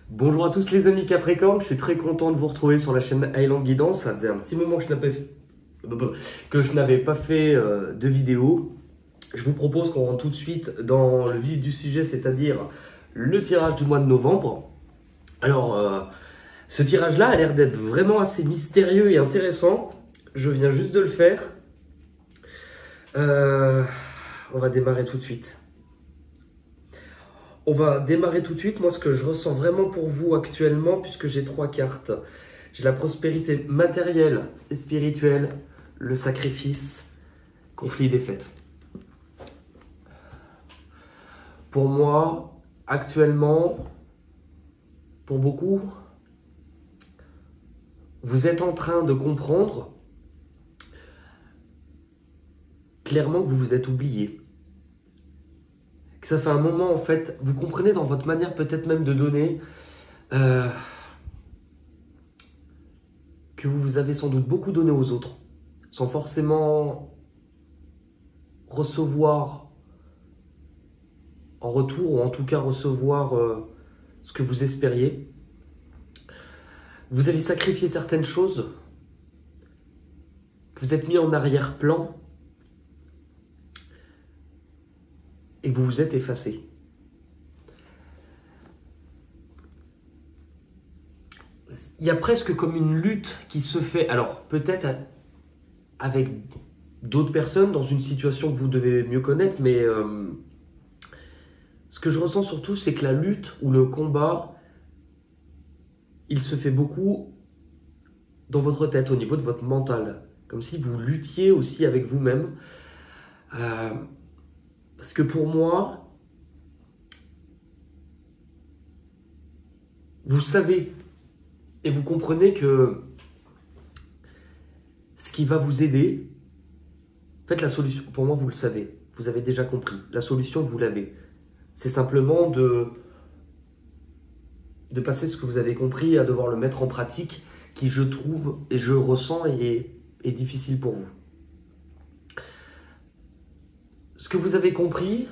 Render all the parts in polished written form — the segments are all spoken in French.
Bonjour à tous les amis Capricorne, je suis très content de vous retrouver sur la chaîne Highland Guidance. Ça faisait un petit moment que je n'avais pas fait de vidéo. Je vous propose qu'on rentre tout de suite dans le vif du sujet, c'est-à-dire le tirage du mois de novembre. Alors, ce tirage-là a l'air d'être vraiment assez mystérieux et intéressant. Je viens juste de le faire. On va démarrer tout de suite. Moi, ce que je ressens vraiment pour vous actuellement, puisque j'ai 3 cartes. J'ai la prospérité matérielle et spirituelle, le sacrifice, conflit et défaite. Pour moi, actuellement, pour beaucoup, vous êtes en train de comprendre clairement que vous vous êtes oublié. Que ça fait un moment, en fait, vous comprenez dans votre manière peut-être même de donner que vous avez sans doute beaucoup donné aux autres, sans forcément recevoir en retour, ou en tout cas recevoir ce que vous espériez. Vous avez sacrifié certaines choses, que vous êtes mis en arrière-plan, et vous vous êtes effacé. Il y a presque comme une lutte qui se fait, alors peut-être avec d'autres personnes dans une situation que vous devez mieux connaître, mais ce que je ressens surtout, c'est que la lutte ou le combat, il se fait beaucoup dans votre tête, au niveau de votre mental, comme si vous luttiez aussi avec vous-même. Parce que pour moi, vous savez et vous comprenez que ce qui va vous aider, en fait la solution, pour moi vous le savez, vous avez déjà compris, la solution vous l'avez. C'est simplement de passer ce que vous avez compris à devoir le mettre en pratique, qui je trouve et je ressens est difficile pour vous. Ce que vous avez compris,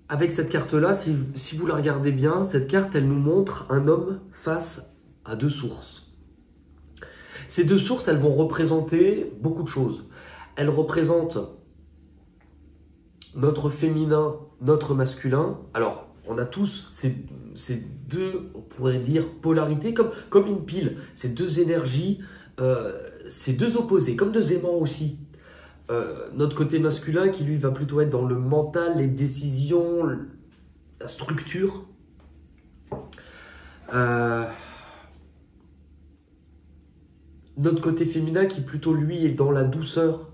avec cette carte-là, si vous la regardez bien, cette carte, elle nous montre un homme face à 2 sources. Ces 2 sources, elles vont représenter beaucoup de choses. Elles représentent notre féminin, notre masculin. Alors, on a tous ces 2, on pourrait dire, polarités, comme une pile. Ces 2 énergies, ces 2 opposés, comme 2 aimants aussi. Notre côté masculin qui lui va plutôt être dans le mental, les décisions, la structure. Notre côté féminin qui plutôt lui est dans la douceur,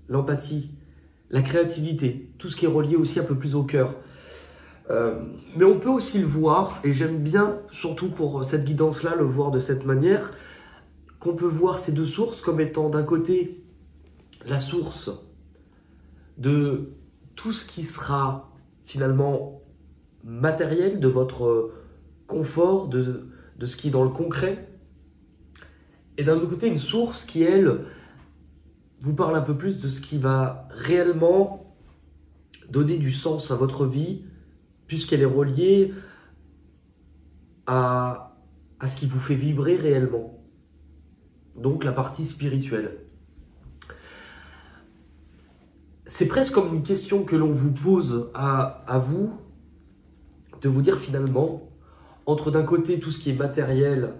l'empathie, la créativité, tout ce qui est relié aussi un peu plus au cœur. Mais on peut aussi le voir, et j'aime bien, surtout pour cette guidance-là, le voir de cette manière, qu'on peut voir ces 2 sources comme étant d'un côté la source de tout ce qui sera finalement matériel, de votre confort, de ce qui est dans le concret. Et d'un autre côté, une source qui, elle, vous parle un peu plus de ce qui va réellement donner du sens à votre vie, puisqu'elle est reliée à ce qui vous fait vibrer réellement. Donc la partie spirituelle. C'est presque comme une question que l'on vous pose à vous, de vous dire finalement, entre d'un côté tout ce qui est matériel,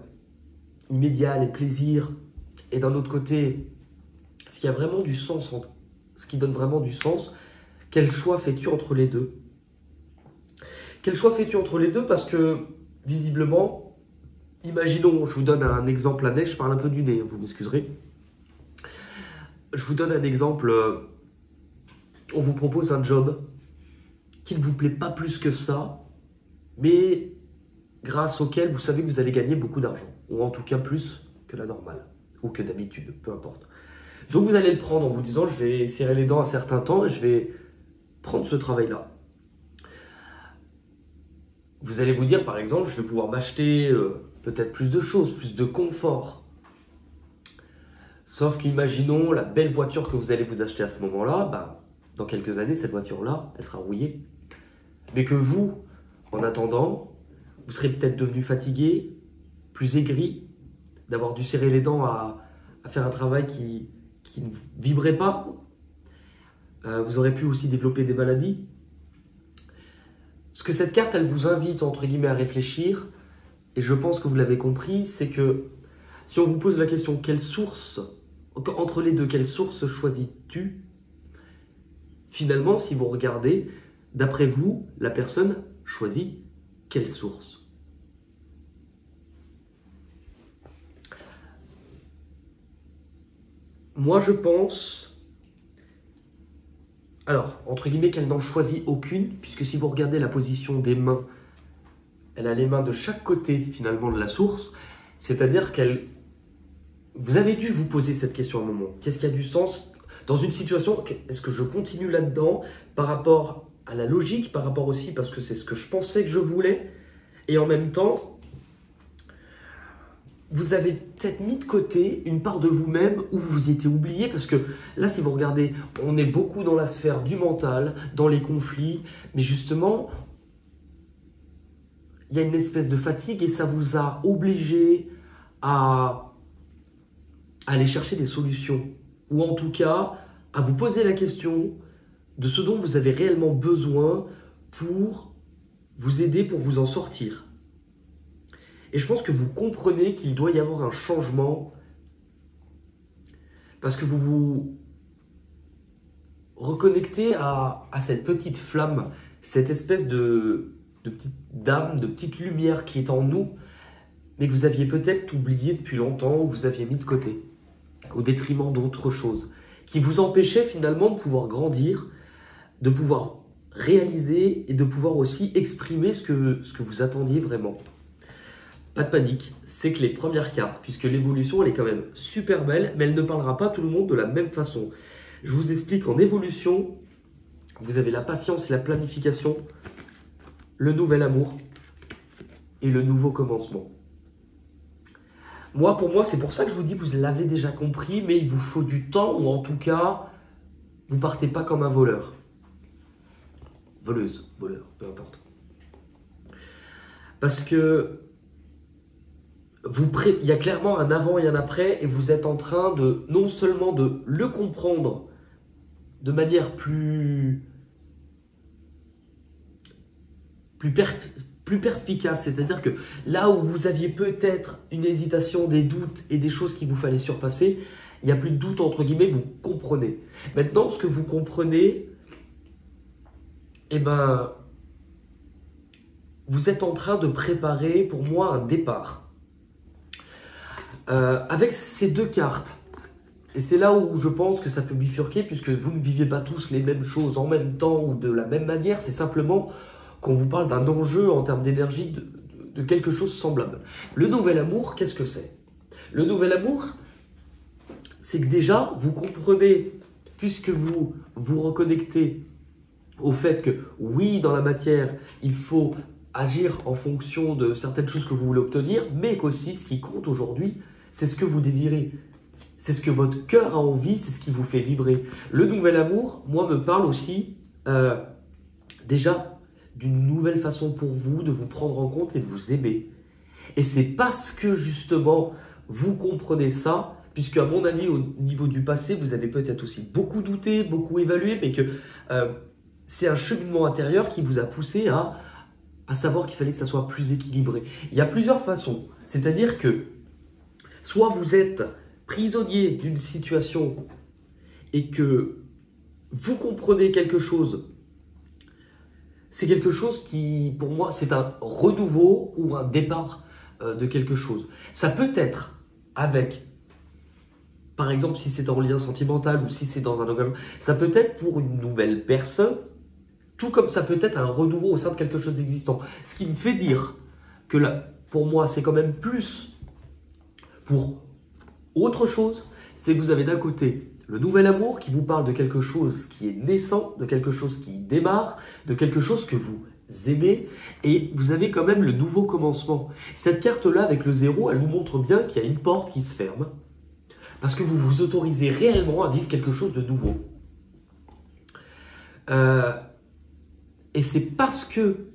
immédiat, les plaisirs, et d'un autre côté, ce qui a vraiment du sens, ce qui donne vraiment du sens, quel choix fais-tu entre les 2? Quel choix fais-tu entre les 2? Parce que, visiblement, imaginons, je vous donne un exemple annexe, je parle un peu du nez, vous m'excuserez. Je vous donne un exemple, on vous propose un job qui ne vous plaît pas plus que ça, mais grâce auquel vous savez que vous allez gagner beaucoup d'argent, ou en tout cas plus que la normale, ou que d'habitude, peu importe. Donc vous allez le prendre en vous disant, je vais serrer les dents un certain temps et je vais prendre ce travail-là. Vous allez vous dire, par exemple, je vais pouvoir m'acheter peut-être plus de choses, plus de confort. Sauf qu'imaginons la belle voiture que vous allez vous acheter à ce moment-là, dans quelques années, cette voiture-là, elle sera rouillée. mais que vous, en attendant, vous serez peut-être devenu fatigué, plus aigri, d'avoir dû serrer les dents à faire un travail qui ne vibrait pas. Vous aurez pu aussi développer des maladies. Ce que cette carte, elle vous invite, entre guillemets, à réfléchir, et je pense que vous l'avez compris, c'est que si on vous pose la question, quelle source, entre les deux, quelle source choisis-tu? Finalement, si vous regardez, d'après vous, la personne choisit quelle source? Moi, je pense, alors, entre guillemets, qu'elle n'en choisit aucune, puisque si vous regardez la position des mains, elle a les mains de chaque côté, finalement, de la source, c'est-à-dire qu'elle... Vous avez dû vous poser cette question à un moment. Qu'est-ce qui a du sens dans une situation? Est-ce que je continue là-dedans par rapport à la logique, par rapport aussi parce que c'est ce que je pensais que je voulais, et en même temps, vous avez peut-être mis de côté une part de vous-même où vous vous y étiez oublié, parce que là, si vous regardez, on est beaucoup dans la sphère du mental, dans les conflits, mais justement, il y a une espèce de fatigue et ça vous a obligé à aller chercher des solutions, ou en tout cas, à vous poser la question de ce dont vous avez réellement besoin pour vous aider, pour vous en sortir. Et je pense que vous comprenez qu'il doit y avoir un changement parce que vous vous reconnectez à cette petite flamme, cette espèce de petite dame, de petite lumière qui est en nous, mais que vous aviez peut-être oublié depuis longtemps ou vous aviez mis de côté, au détriment d'autres choses, qui vous empêchait finalement de pouvoir grandir, de pouvoir réaliser et de pouvoir aussi exprimer ce que vous attendiez vraiment. Pas de panique, c'est que les premières cartes, puisque l'évolution elle est quand même super belle, mais elle ne parlera pas tout le monde de la même façon. Je vous explique, en évolution, vous avez la patience et la planification, le nouvel amour et le nouveau commencement. Pour moi, c'est pour ça que je vous dis, vous l'avez déjà compris, mais il vous faut du temps, ou en tout cas, vous partez pas comme un voleur. Voleuse, voleur, peu importe. Parce que il y a clairement un avant et un après, et vous êtes en train de, non seulement de le comprendre de manière plus perspicace, c'est-à-dire que là où vous aviez peut-être une hésitation, des doutes et des choses qu'il vous fallait surpasser, il n'y a plus de doute, entre guillemets, vous comprenez. Maintenant, ce que vous comprenez, eh ben, vous êtes en train de préparer, pour moi, un départ. Avec ces deux cartes, et c'est là où je pense que ça peut bifurquer, puisque vous ne vivez pas tous les mêmes choses en même temps ou de la même manière, c'est simplement qu'on vous parle d'un enjeu en termes d'énergie, de quelque chose semblable. Le nouvel amour, qu'est-ce que c'est? Le nouvel amour, c'est que déjà, vous comprenez, puisque vous vous reconnectez au fait que oui, dans la matière, il faut agir en fonction de certaines choses que vous voulez obtenir, mais qu'aussi, ce qui compte aujourd'hui, c'est ce que vous désirez. C'est ce que votre cœur a envie, c'est ce qui vous fait vibrer. Le nouvel amour, moi, me parle aussi déjà d'une nouvelle façon pour vous de vous prendre en compte et de vous aimer. Et c'est parce que justement, vous comprenez ça, puisque à mon avis, au niveau du passé, vous avez peut-être aussi beaucoup douté, beaucoup évalué, mais que c'est un cheminement intérieur qui vous a poussé à savoir qu'il fallait que ça soit plus équilibré. Il y a plusieurs façons. C'est-à-dire que soit vous êtes prisonnier d'une situation et que vous comprenez quelque chose, c'est quelque chose qui, pour moi, c'est un renouveau ou un départ de quelque chose. Ça peut être avec, par exemple, si c'est en lien sentimental ou si c'est dans un engagement, ça peut être pour une nouvelle personne, tout comme ça peut être un renouveau au sein de quelque chose d'existant. Ce qui me fait dire que là, pour moi, c'est quand même plus pour autre chose, c'est que vous avez d'un côté le nouvel amour qui vous parle de quelque chose qui est naissant, de quelque chose qui démarre, de quelque chose que vous aimez, et vous avez quand même le nouveau commencement. Cette carte-là, avec le 0, elle nous montre bien qu'il y a une porte qui se ferme, parce que vous vous autorisez réellement à vivre quelque chose de nouveau. Et c'est parce que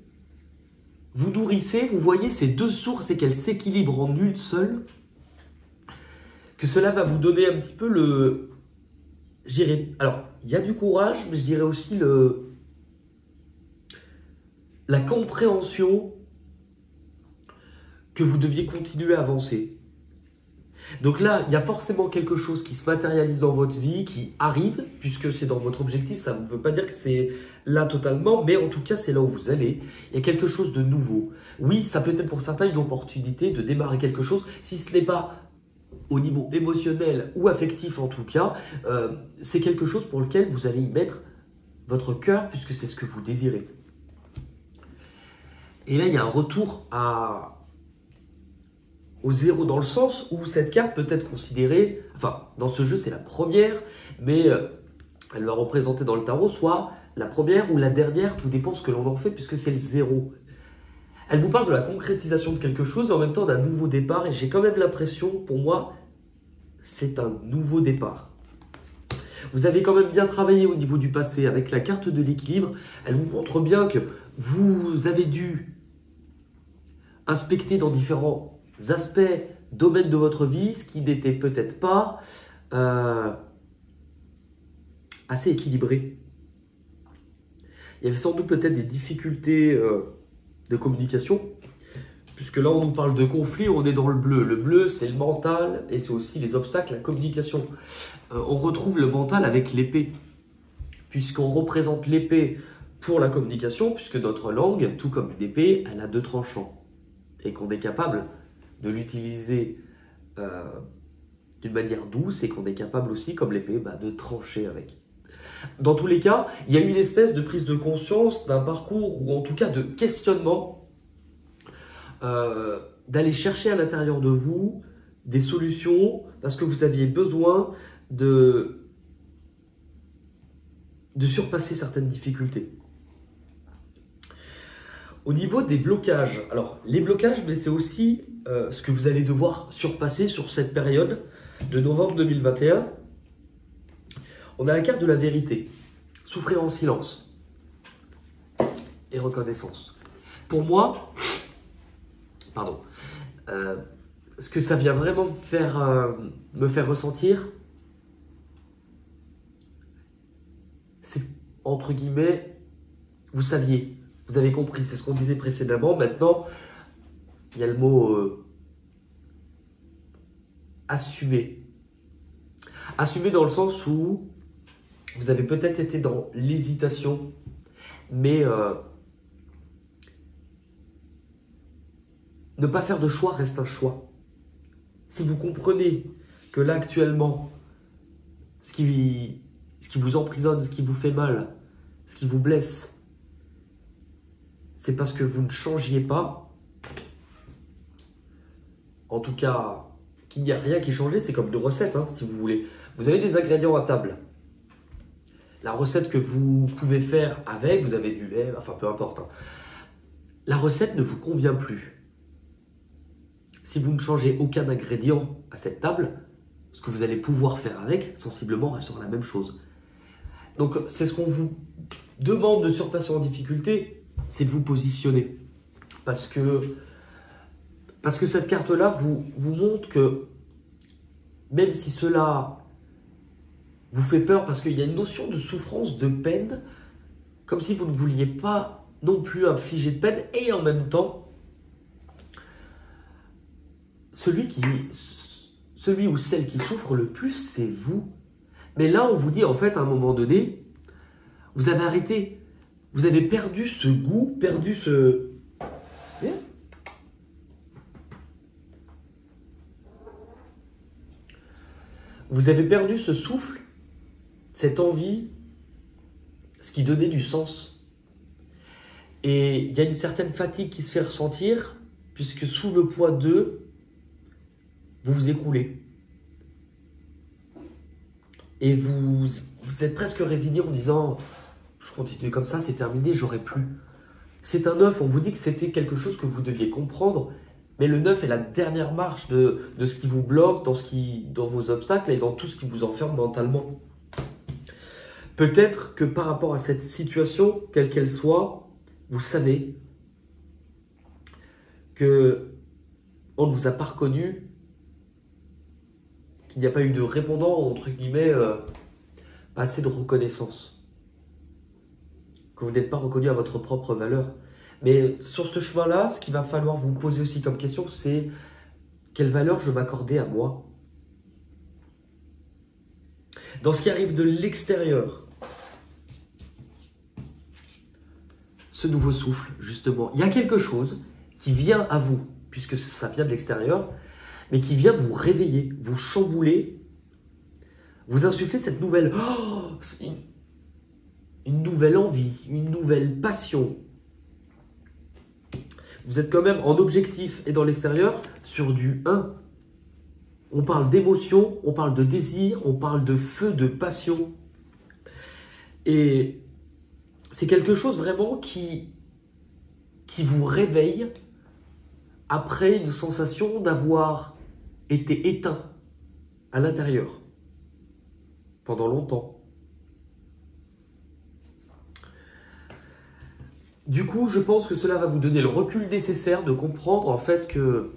vous nourrissez, vous voyez ces deux sources et qu'elles s'équilibrent en une seule, que cela va vous donner un petit peu le... Je dirais, alors, il y a du courage, mais je dirais aussi la compréhension que vous deviez continuer à avancer. Donc là, il y a forcément quelque chose qui se matérialise dans votre vie, qui arrive, puisque c'est dans votre objectif. Ça ne veut pas dire que c'est là totalement, mais en tout cas, c'est là où vous allez. Il y a quelque chose de nouveau. Oui, ça peut être pour certains une opportunité de démarrer quelque chose, si ce n'est pas au niveau émotionnel ou affectif en tout cas, c'est quelque chose pour lequel vous allez y mettre votre cœur, puisque c'est ce que vous désirez. Et là, il y a un retour au zéro, dans le sens où cette carte peut être considérée, enfin, dans ce jeu, c'est la première, mais elle va représenter dans le tarot soit la première ou la dernière, tout dépend ce que l'on en fait, puisque c'est le zéro. Elle vous parle de la concrétisation de quelque chose et en même temps d'un nouveau départ, et j'ai quand même l'impression, pour moi, c'est un nouveau départ. Vous avez quand même bien travaillé au niveau du passé avec la carte de l'équilibre. Elle vous montre bien que vous avez dû inspecter dans différents aspects, domaines de votre vie, ce qui n'était peut-être pas assez équilibré. Il y avait sans doute peut-être des difficultés de communication, puisque là on nous parle de conflit, on est dans le bleu. Le bleu c'est le mental et c'est aussi les obstacles, la communication. On retrouve le mental avec l'épée, puisqu'on représente l'épée pour la communication, puisque notre langue, tout comme une épée, elle a deux tranchants, et qu'on est capable de l'utiliser d'une manière douce et qu'on est capable aussi, comme l'épée, de trancher avec. Dans tous les cas, il y a une espèce de prise de conscience d'un parcours, ou en tout cas de questionnement, d'aller chercher à l'intérieur de vous des solutions, parce que vous aviez besoin de surpasser certaines difficultés. Au niveau des blocages, alors les blocages, mais c'est aussi ce que vous allez devoir surpasser sur cette période de novembre 2021. On a la carte de la vérité, souffrir en silence et reconnaissance. Pour moi, ce que ça vient vraiment me faire ressentir, c'est entre guillemets, vous saviez. Vous avez compris, c'est ce qu'on disait précédemment. Maintenant, il y a le mot assumer. Assumer dans le sens où vous avez peut-être été dans l'hésitation, mais ne pas faire de choix reste un choix. Si vous comprenez que là actuellement, ce qui vous emprisonne, ce qui vous fait mal, ce qui vous blesse, c'est parce que vous ne changiez pas. En tout cas, qu'il n'y a rien qui est changé, c'est comme une recette, si vous voulez. Vous avez des ingrédients à table. La recette que vous pouvez faire avec, vous avez du lait, enfin peu importe. La recette ne vous convient plus. Si vous ne changez aucun ingrédient à cette table, ce que vous allez pouvoir faire avec, sensiblement, restera la même chose. Donc, c'est ce qu'on vous demande de surpasser en difficulté, c'est de vous positionner. Parce que cette carte-là vous montre que même si cela vous fait peur, parce qu'il y a une notion de souffrance, de peine, comme si vous ne vouliez pas non plus infliger de peine, et en même temps, celui ou celle qui souffre le plus, c'est vous. Mais là, on vous dit, en fait, à un moment donné, vous avez arrêté. Vous avez perdu ce goût, perdu ce... Vous avez perdu ce souffle, cette envie, ce qui donnait du sens. Et il y a une certaine fatigue qui se fait ressentir, puisque sous le poids d'eux, vous vous écroulez. Et vous êtes presque résigné en disant... Je continue comme ça, c'est terminé, j'aurai plus. C'est un 9, on vous dit que c'était quelque chose que vous deviez comprendre, mais le 9 est la dernière marche de ce qui vous bloque, dans vos obstacles et dans tout ce qui vous enferme mentalement. Peut-être que par rapport à cette situation, quelle qu'elle soit, vous savez que on ne vous a pas reconnu, qu'il n'y a pas eu de répondant, entre guillemets, pas assez de reconnaissance. Que vous n'êtes pas reconnu à votre propre valeur. Mais sur ce chemin-là, ce qu'il va falloir vous poser aussi comme question, c'est quelle valeur je m'accordais à moi? Dans ce qui arrive de l'extérieur, ce nouveau souffle, justement, il y a quelque chose qui vient à vous, puisque ça vient de l'extérieur, mais qui vient vous réveiller, vous chambouler, vous insuffler cette nouvelle, une nouvelle envie, une nouvelle passion. Vous êtes quand même en objectif et dans l'extérieur sur du 1. On parle d'émotion, on parle de désir, on parle de feu, de passion. Et c'est quelque chose vraiment qui vous réveille après une sensation d'avoir été éteint à l'intérieur pendant longtemps. Du coup, je pense que cela va vous donner le recul nécessaire de comprendre en fait que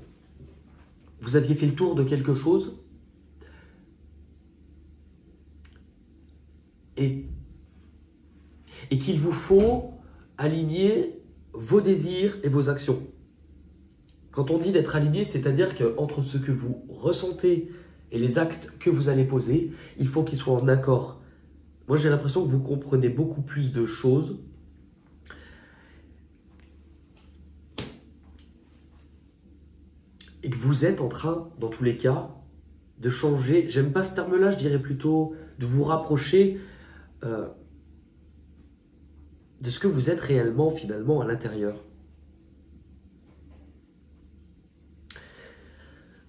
vous aviez fait le tour de quelque chose et qu'il vous faut aligner vos désirs et vos actions. Quand on dit d'être aligné, c'est-à-dire qu'entre ce que vous ressentez et les actes que vous allez poser, il faut qu'ils soient en accord. Moi, j'ai l'impression que vous comprenez beaucoup plus de choses. Et que vous êtes en train, dans tous les cas, de changer. J'aime pas ce terme-là, je dirais plutôt de vous rapprocher de ce que vous êtes réellement, finalement, à l'intérieur.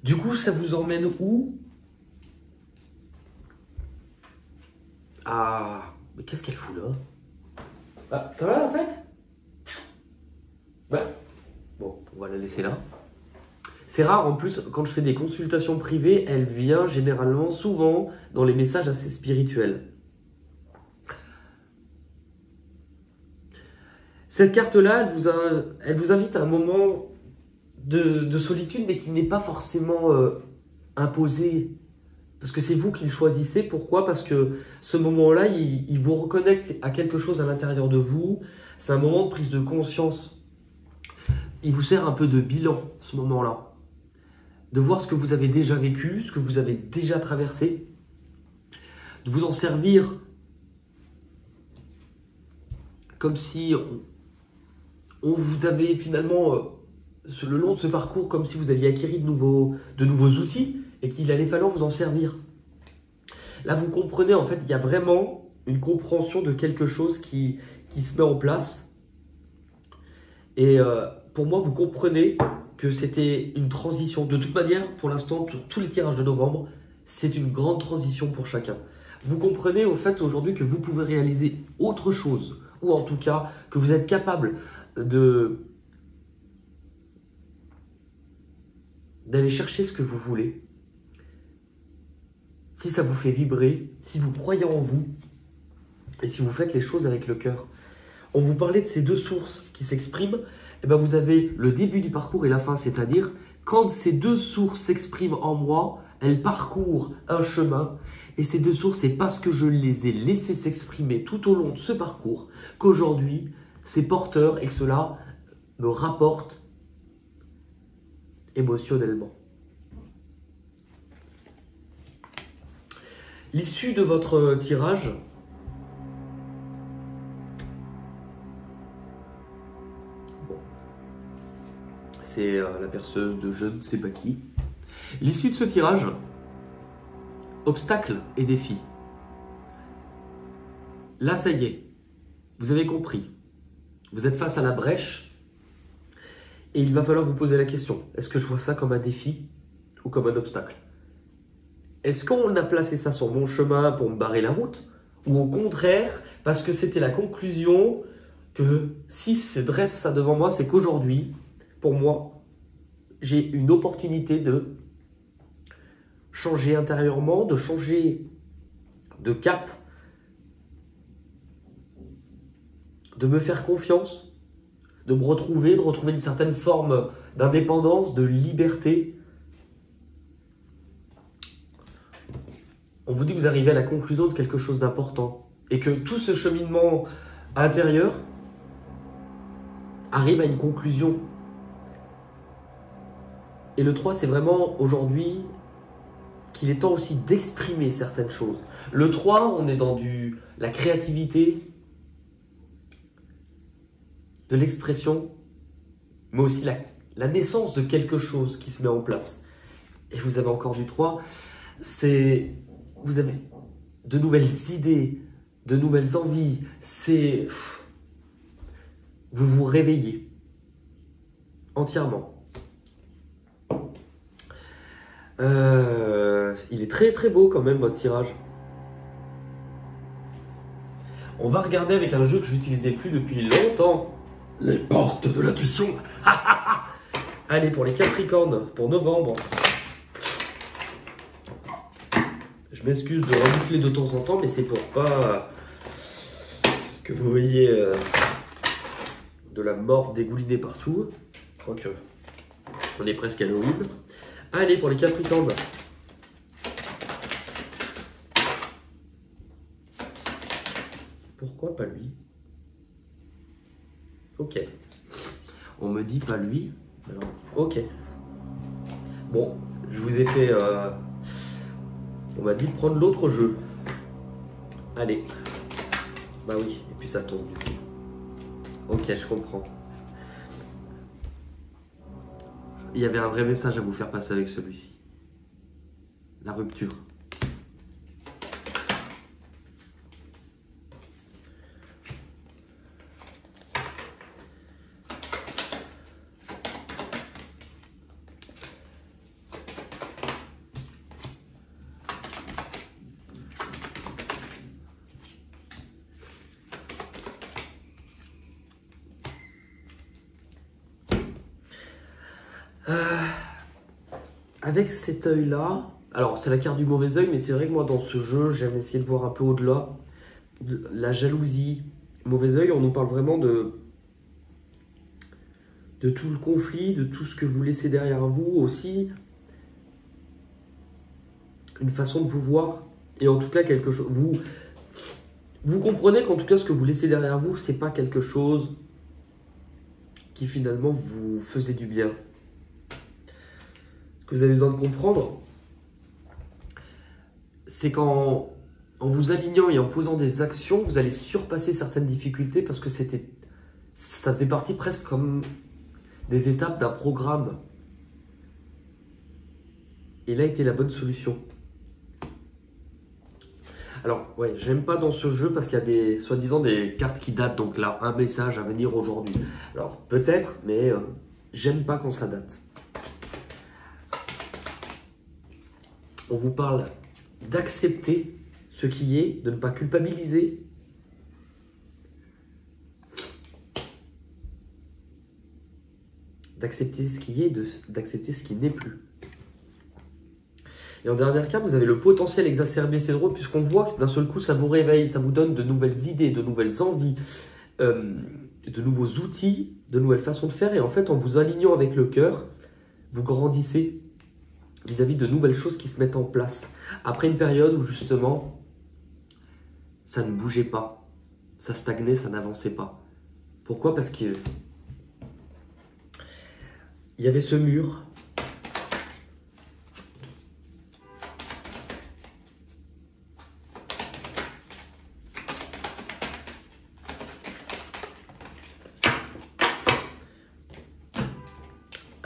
Du coup, ça vous emmène où? Ah, mais qu'est-ce qu'elle fout là? Ah, ça va en fait? Ouais. Bon, on va la laisser là. C'est rare en plus, quand je fais des consultations privées, elle vient généralement souvent dans les messages assez spirituels. Cette carte-là, elle vous invite à un moment de solitude, mais qui n'est pas forcément imposé. Parce que c'est vous qui le choisissez. Pourquoi? Parce que ce moment-là, il vous reconnecte à quelque chose à l'intérieur de vous. C'est un moment de prise de conscience. Il vous sert un peu de bilan, ce moment-là. De voir ce que vous avez déjà vécu, ce que vous avez déjà traversé. De vous en servir comme si on vous avait finalement, le long de ce parcours, comme si vous aviez acquis de nouveaux outils et qu'il allait falloir vous en servir. Là, vous comprenez, en fait, il y a vraiment une compréhension de quelque chose qui se met en place. Et pour moi, vous comprenez que c'était une transition. De toute manière, pour l'instant, tous les tirages de novembre, c'est une grande transition pour chacun. Vous comprenez au fait aujourd'hui que vous pouvez réaliser autre chose, ou en tout cas que vous êtes capable d'aller chercher ce que vous voulez. Si ça vous fait vibrer, si vous croyez en vous, et si vous faites les choses avec le cœur. On vous parlait de ces deux sources qui s'expriment, et bien vous avez le début du parcours et la fin, c'est-à-dire quand ces deux sources s'expriment en moi, elles parcourent un chemin, et ces deux sources, c'est parce que je les ai laissées s'exprimer tout au long de ce parcours qu'aujourd'hui, c'est porteur et que cela me rapporte émotionnellement. L'issue de votre tirage, bon, c'est la perceuse de je ne sais pas qui. L'issue de ce tirage, obstacles et défis. Là, ça y est, vous avez compris. Vous êtes face à la brèche et il va falloir vous poser la question. Est-ce que je vois ça comme un défi ou comme un obstacle? Est-ce qu'on a placé ça sur mon chemin pour me barrer la route? Ou au contraire, parce que c'était la conclusion que si se dresse ça devant moi, c'est qu'aujourd'hui, pour moi, j'ai une opportunité de changer intérieurement, de changer de cap, de me faire confiance, de me retrouver, de retrouver une certaine forme d'indépendance, de liberté. On vous dit que vous arrivez à la conclusion de quelque chose d'important et que tout ce cheminement intérieur arrive à une conclusion. Et le 3, c'est vraiment aujourd'hui qu'il est temps aussi d'exprimer certaines choses. Le 3, on est dans la créativité, de l'expression, mais aussi la naissance de quelque chose qui se met en place. Et vous avez encore du 3, vous avez de nouvelles idées, de nouvelles envies, vous vous réveillez entièrement. Il est très très beau quand même votre tirage. On va regarder avec un jeu que je n'utilisais plus depuis longtemps. Les portes de l'intuition. Allez, pour les Capricornes, pour novembre. Je m'excuse de renifler de temps en temps, mais c'est pour pas que vous voyez de la morve dégouliner partout. Je crois que on est presque Halloween. Allez, pour les Capricornes. Pourquoi pas lui? Ok. On me dit pas lui. Alors, ok. Bon, je vous ai fait... on m'a dit de prendre l'autre jeu. Allez. Bah oui, et puis ça tombe du coup. Ok, je comprends. Il y avait un vrai message à vous faire passer avec celui-ci. La rupture. Avec cet œil-là, alors c'est la carte du mauvais œil, mais c'est vrai que moi dans ce jeu, j'aime essayer de voir un peu au-delà. La jalousie, mauvais œil, on nous parle vraiment de tout le conflit, de tout ce que vous laissez derrière vous aussi. Une façon de vous voir, et en tout cas quelque chose. Vous comprenez qu'en tout cas ce que vous laissez derrière vous, c'est pas quelque chose qui finalement vous faisait du bien. Ce que vous avez besoin de comprendre, c'est qu'en vous alignant et en posant des actions, vous allez surpasser certaines difficultés parce que ça faisait partie presque comme des étapes d'un programme. Et là était la bonne solution. Alors, ouais, j'aime pas dans ce jeu parce qu'il y a soi-disant des cartes qui datent, donc là, un message à venir aujourd'hui. Alors, peut-être, mais j'aime pas quand ça date. On vous parle d'accepter ce qui est, de ne pas culpabiliser. D'accepter ce qui est, d'accepter ce qui n'est plus. Et en dernière carte, vous avez le potentiel exacerbé. C'est drôle puisqu'on voit que d'un seul coup, ça vous réveille, ça vous donne de nouvelles idées, de nouvelles envies, de nouveaux outils, de nouvelles façons de faire. Et en fait, en vous alignant avec le cœur, vous grandissez vis-à-vis de nouvelles choses qui se mettent en place. Après une période où justement, ça ne bougeait pas, ça stagnait, ça n'avançait pas. Pourquoi? Parce que il y avait ce mur.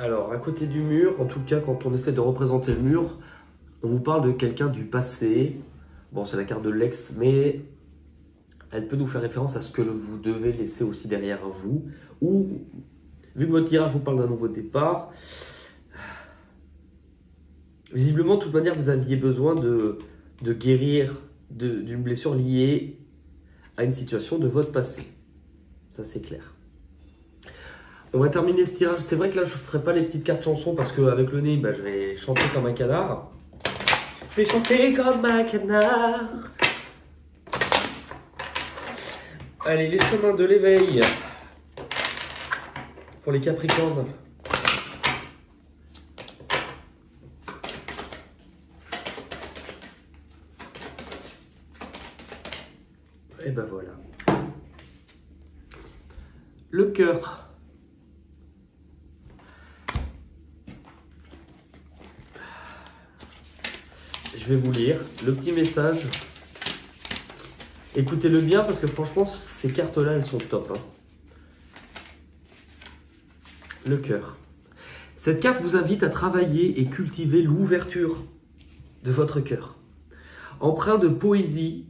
Alors, à côté du mur, en tout cas, quand on essaie de représenter le mur, on vous parle de quelqu'un du passé. Bon, c'est la carte de l'ex, mais elle peut nous faire référence à ce que vous devez laisser aussi derrière vous. Ou, vu que votre tirage vous parle d'un nouveau départ, visiblement, de toute manière, vous aviez besoin de guérir d'une blessure liée à une situation de votre passé. Ça, c'est clair. On va terminer ce tirage. C'est vrai que là, je ne ferai pas les petites cartes chansons parce qu'avec le nez, je vais chanter comme un canard. Je vais chanter comme un canard. Allez, les chemins de l'éveil. pour les Capricornes. Et ben voilà. Le cœur. Je vais vous lire le petit message. Écoutez-le bien parce que franchement, ces cartes-là, elles sont top. Hein. Le cœur. Cette carte vous invite à travailler et cultiver l'ouverture de votre cœur. Empreint de poésie,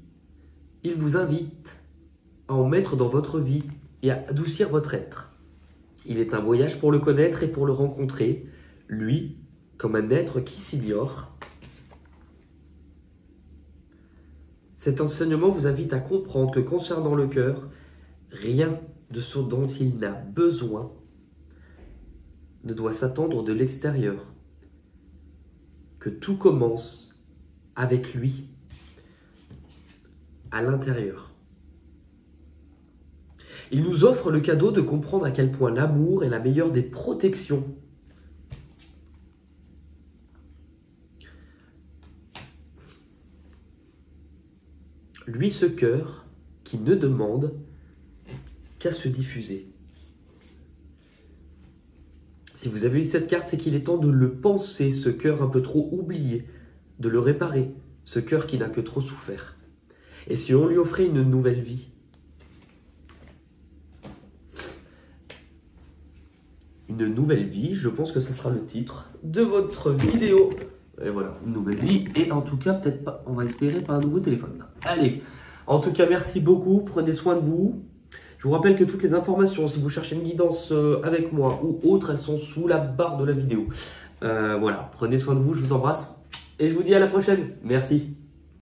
il vous invite à en mettre dans votre vie et à adoucir votre être. Il est un voyage pour le connaître et pour le rencontrer, lui, comme un être qui s'ignore. Cet enseignement vous invite à comprendre que concernant le cœur, rien de ce dont il n'a besoin ne doit s'attendre de l'extérieur. Que tout commence avec lui, à l'intérieur. Il nous offre le cadeau de comprendre à quel point l'amour est la meilleure des protections. Lui, ce cœur qui ne demande qu'à se diffuser. Si vous avez eu cette carte, c'est qu'il est temps de le penser, ce cœur un peu trop oublié, de le réparer, ce cœur qui n'a que trop souffert. Et si on lui offrait une nouvelle vie, je pense que ce sera le titre de votre vidéo. Et voilà, une nouvelle vie. Et en tout cas, peut-être pas, on va espérer pas un nouveau téléphone. Allez, en tout cas, merci beaucoup. Prenez soin de vous. Je vous rappelle que toutes les informations, si vous cherchez une guidance avec moi ou autre, elles sont sous la barre de la vidéo. Voilà, prenez soin de vous, je vous embrasse. Et je vous dis à la prochaine. Merci.